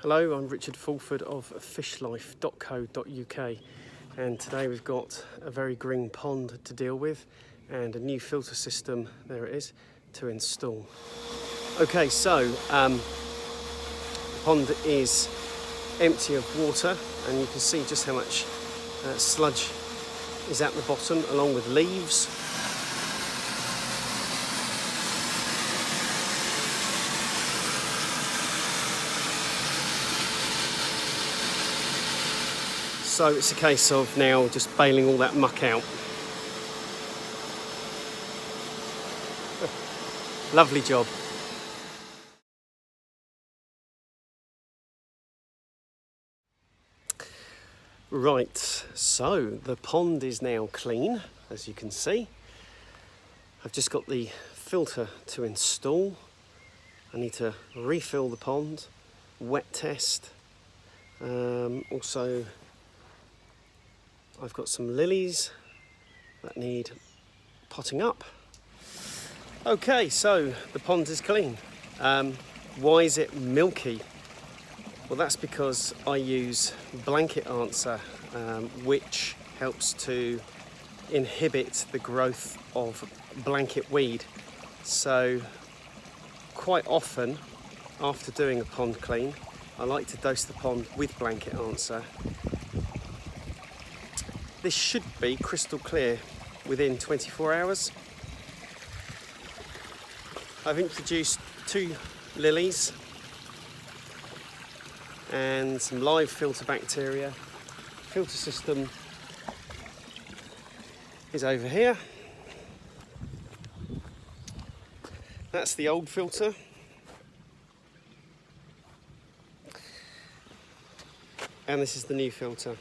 Hello, I'm Richard Fulford of FishLife.co.uk, and today we've got a very green pond to deal with and a new filter system, there it is, to install. Okay, so the pond is empty of water and you can see just how much sludge is at the bottom along with leaves. So it's a case of now just bailing all that muck out. Lovely job. Right, so the pond is now clean, as you can see. I've just got the filter to install. I need to refill the pond, wet test. Also, I've got some lilies that need potting up. Okay, so the pond is clean. Why is it milky? Well, that's because I use blanket answer, which helps to inhibit the growth of blanket weed. So quite often after doing a pond clean, I like to dose the pond with blanket answer. This should be crystal clear within 24 hours. I've introduced 2 lilies and some live filter bacteria. Filter system is over here. That's the old filter. And this is the new filter.